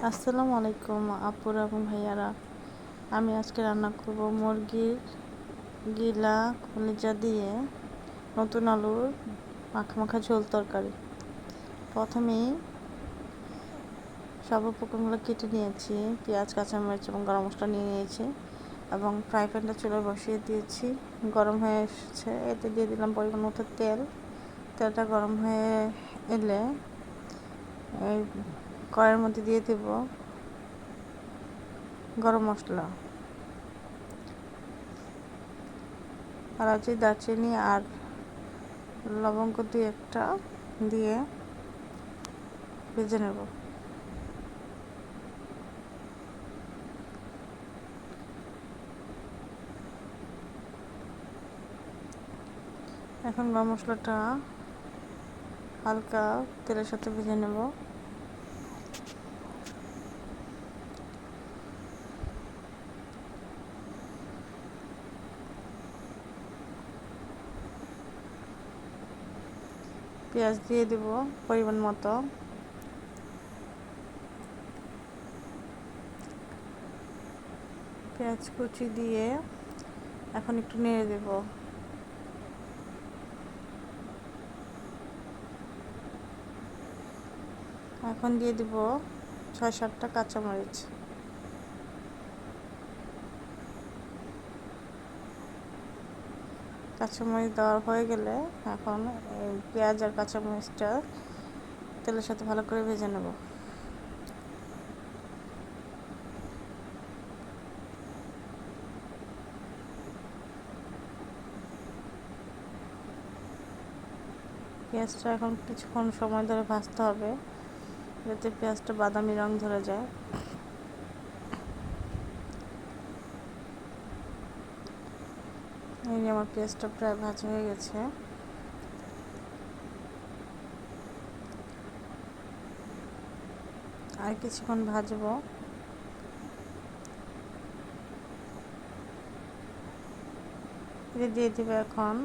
আসসালামু আলাইকুম আপুরা এবং ভাইয়ারা। আমি আজকে রান্না করব মুরগির গিলা কলিজা দিয়ে নতুন আলুর মাখা মাখা ঝোল তরকারি। প্রথমেই সব উপকরণগুলো কেটে নিয়েছি, পেঁয়াজ, কাঁচামরিচ এবং গরম মশলা নিয়ে নিয়েছি এবং ফ্রাই প্যানটা চুলায় বসিয়ে দিয়েছি। গরম হয়ে এসেছে, এতে দিয়ে দিলাম পরিমাণ মতো তেল। তেলটা গরম হয়ে এলে এই কড়াইয়ের মধ্যে দিয়ে দেব গরম মশলা, এলাচি, দারচিনি আর লবঙ্গ দিয়ে একটা দিয়ে ভেজে নেব। এখন গরম মশলাটা হালকা তেলের সাথে ভেজে নেব। পেঁয়াজ দিয়ে দেব পরিমাণ মতো। পেঁয়াজ কুচি দিয়ে এখন একটু নেড়ে দেব। এখন দিয়ে দেব 6-7টা কাঁচামরিচ। কাঁচামরিচ দেওয়া হয়ে গেলে এখন পেঁয়াজ আর কাঁচামরিচটা তেলের সাথে ভালো করে ভেজে নেব। পেঁয়াজটা এখন কিছুক্ষণ সময় ধরে ভাজতে হবে, যাতে পেঁয়াজটা বাদামি রং ধরে যায়। এই যে আমার পেঁয়াজটা প্রায় ভাজা হয়ে গেছে। আর কিছুক্ষণ ভাজবো। দিয়ে দেবো এখন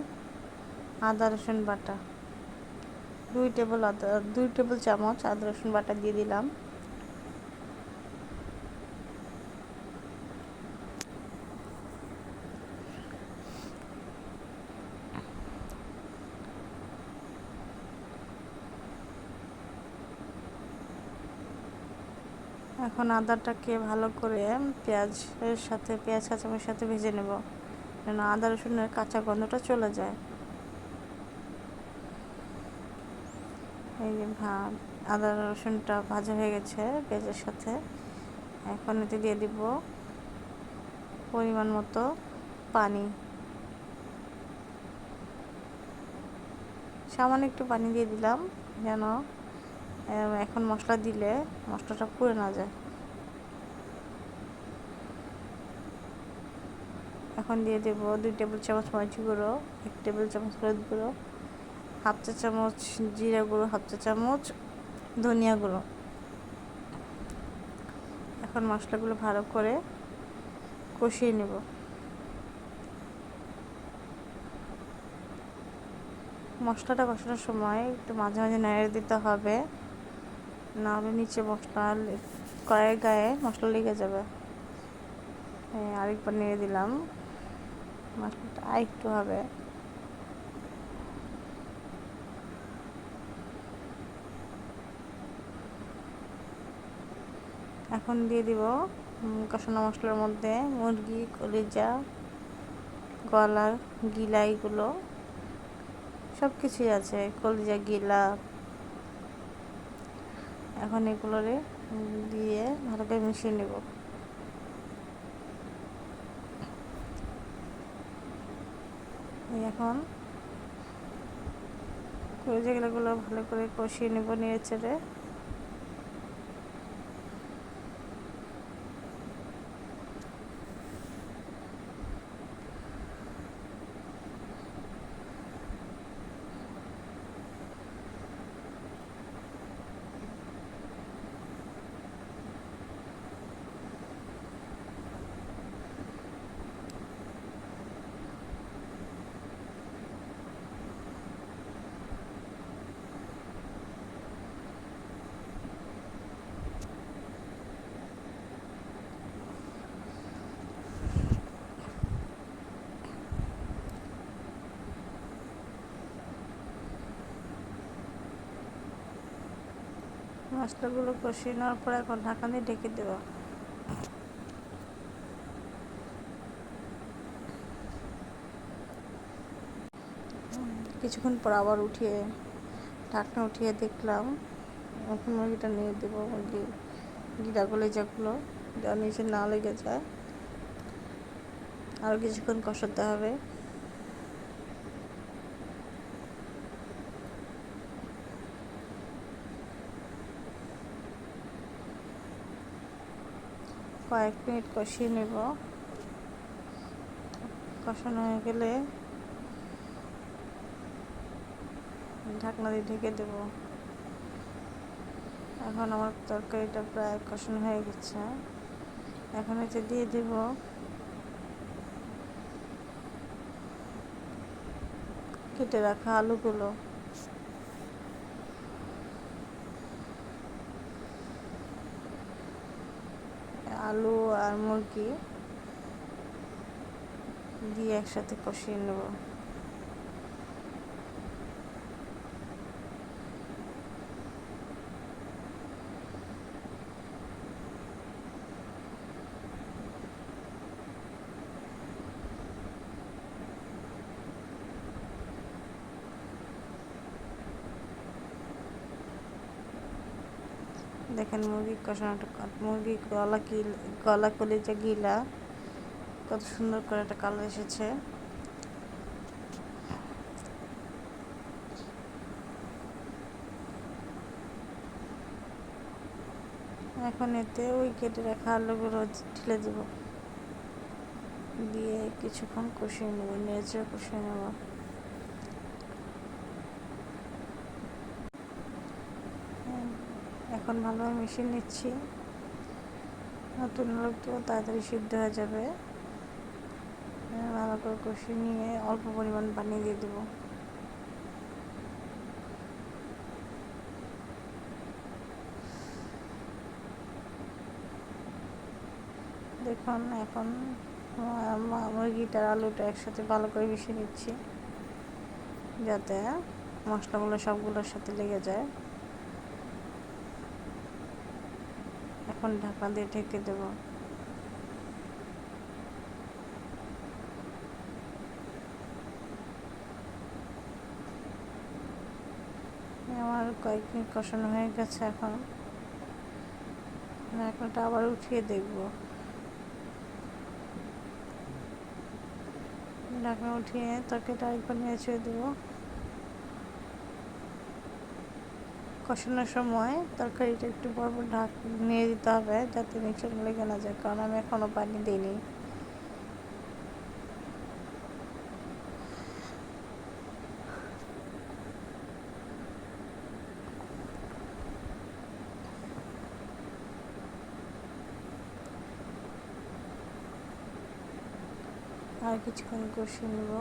আদা রসুন বাটা, 2 টেবিল চামচ আদা রসুন বাটা দিয়ে দিলাম। এখন আদাটাকে ভালো করে পেঁয়াজের সাথে, পেঁয়াজ কাঁচামরিচের সাথে ভেজে নেব, যেন আদা রসুনের কাঁচা গন্ধটা চলে যায়। এই যে আদা রসুনটা ভাজা হয়ে গেছে পেঁয়াজের সাথে। এখন এতে দিয়ে দিব পরিমাণ মতো পানি, সামান্য একটু পানি দিয়ে দিলাম, যেন এখন মশলা দিলে মশলাটা পুড়ে না যায়। এখন দিয়ে দেব 2 টেবিল চামচ মরিচ গুঁড়ো, 1 টেবিল চামচ হলুদ গুঁড়ো, 1/2 চা চামচ জিরা গুঁড়ো, 1/2 চা চামচ ধনিয়া গুঁড়ো। এখন মশলাগুলো ভালো করে কষিয়ে নেব। মশলাটা কষানোর সময় একটু মাঝে মাঝে নেড়ে দিতে হবে, নাহলে নিচে কড়াইয়ের গায়ে মশলা লেগে যাবে। আরেকবার নেড়ে দিলাম, মশলাটা আরেকটু হবে। এখন দিয়ে দিব কষানো মশলার মধ্যে মুরগি, কলিজা, গলার গিলা, এগুলো সব কিছুই আছে, কলিজা, গিলা। এখন এগুলোরে দিয়ে ভালো করে মিশিয়ে নেব। এখন কলিজা গিলাগুলো ভালো করে কষিয়ে নেব নেড়ে চেড়ে। মশলাগুলো কষিয়ে নেওয়ার পর এখন ঢাকা দিয়ে ঢেকে দেবো। কিছুক্ষণ পর আবার উঠিয়ে ঢাকনা উঠিয়ে দেখলাম, এখন মুরগিটা নিয়ে দেবো। মুরগি গিলাগুলো যেগুলো যা নিচে না লেগে যায়, আরও কিছুক্ষণ কষাতে হবে। কয়েক মিনিট কষিয়ে নেব। কষানো হয়ে গেলে ঢাকনা দিয়ে ঢেকে দেব। এখন আমার তরকারিটা প্রায় কষানো হয়ে গেছে। এখন এতে দিয়ে দেব কেটে রাখা আলুগুলো। আলু আর মুরগি দিয়ে একসাথে কষিয়ে নেব। দেখেন মুরগি কষানোটা, মুরগি গলা কলিজা গিলা কত সুন্দর করে একটা কালার এসেছে। এখন এতে ওই কেটে রাখা আলুগুলো ঢেলে দেব, দিয়ে কিছুক্ষণ কষিয়ে নেব, নেড়ে কষিয়ে নেব। এখন ভালোভাবে মিশিয়ে নিচ্ছি। নতুন আলু তো তাড়াতাড়ি সিদ্ধ হয়ে যাবে। ভালো করে কষিয়ে নিয়ে অল্প পরিমাণ পানি দিয়ে দেবো। দেখুন এখন মুরগিটার আলুটা একসাথে ভালো করে মিশিয়ে নিচ্ছি, যাতে মশলাগুলো সবগুলোর সাথে লেগে যায়। এখন ঢাকা দিয়ে ঢেকে দেব। আমার কয়েক মিনিট কষানো হয়ে গেছে। এখন ঢাকনাটা আবার উঠিয়ে দেখব। ঢাকনা উঠিয়ে তরকারিটা আরেকবার নেড়ে দেবো। কষানোর সময় তরকারিটা একটু বড় নিয়ে দিতে হবে, যাতে নিচে লেগে না যায়, কারণ আমি এখনও পানি দিইনি। আর কিছুক্ষণ কষিয়ে নেব।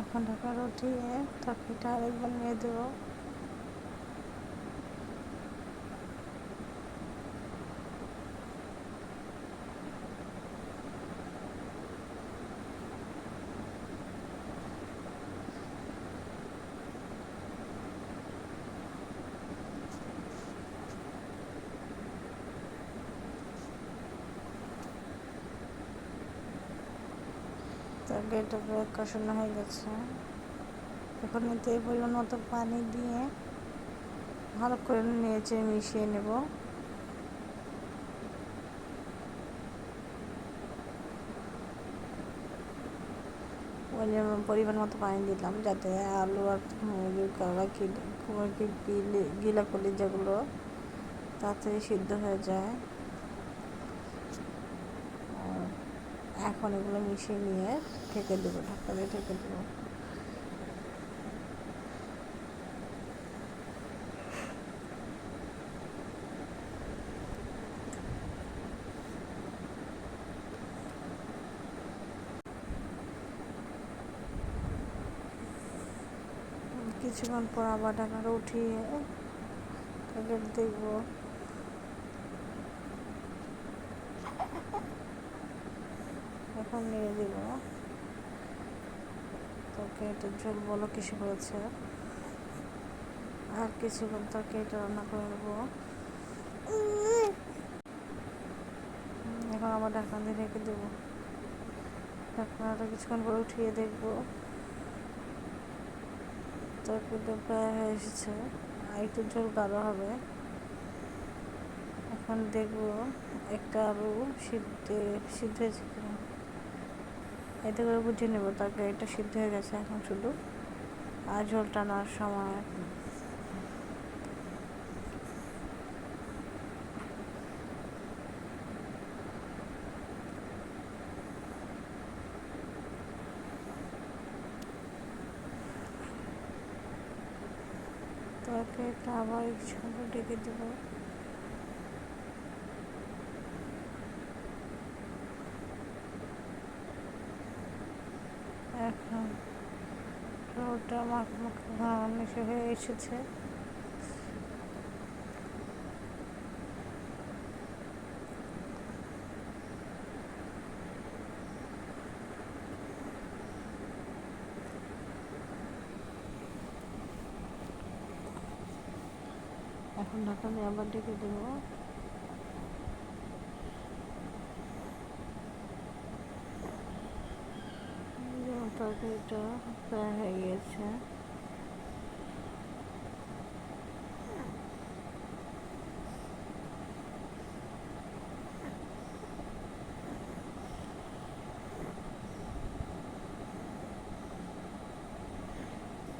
এখন ঢাকা উঠিয়ে তরকারিটা আরেকবার নিয়ে দেবো। তরকারিটা প্রায় কষানো হয়ে গেছে। এখন এতে পরিমাণ মতো পানি দিয়ে ভালো করে নেড়ে মিশিয়ে নেব। পরিমাণ মতো পানি দিলাম, যাতে আলু আর মুরগির গিলা কলিজাগুলো তাড়াতাড়ি সিদ্ধ হয়ে যায়। এখন এগুলো মিশিয়ে নিয়ে ঢেকে দেবো, ঢাকা দিয়ে ঢেকে দেবো। কিছুক্ষণ পর আবার ঢাকনাটা উঠিয়ে তাকে দেখবো এখন নিয়ে দিব তরকারিটার ঝোল বলো কিসে হয়েছে। আর কিছুক্ষণ তরকারিটা রান্না করে নেবো। এখন আবার ঢাকনা দিয়ে রেখে দেবো। ঢাকনাটা কিছুক্ষণ পরে উঠিয়ে দেখবো তরকারিটা প্রায় হয়ে এসেছে, আর একটু ঝোল গাঢ় হবে। এখন দেখবো একটা আলু সিদ্ধ হয়েছে কিনা, এতে করে বুঝে নেবো তরকারিটা সিদ্ধ হয়ে গেছে। এখন শুধু আর ঝোল টানার সময় তরকারিটা আবার কিছুক্ষণ ঢেকে দেবো। এখন ঝোলটা মাখা হয়ে এসেছে। এখন ঢাকা দিয়ে আবার ঢেকে দেবো। তরকারিটা প্রায় হয়ে গিয়েছে।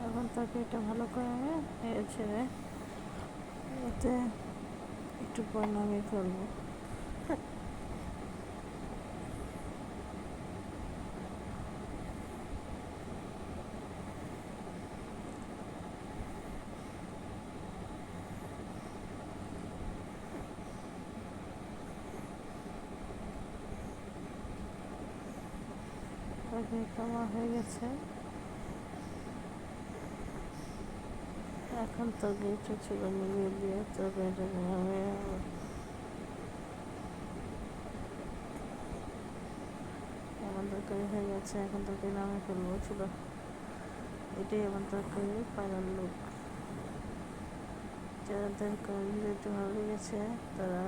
এখন তরকারিটা ভালো করে হয়েছে, এতে একটু পর নামিয়ে ফেলবো। তরকারিটা আমার হয়ে গেছে। এখন তরকারিটা চুলা নিভিয়ে দিয়ে তরকারিটা নামিয়ে আমার তরকারি হয়ে গেছে। এখন তরকারি নামিয়ে ফেলবো চুলা। এটাই আমার তরকারির ফাইনাল লুক। যাদের ভিডিওটি ভালো লেগেছে তারা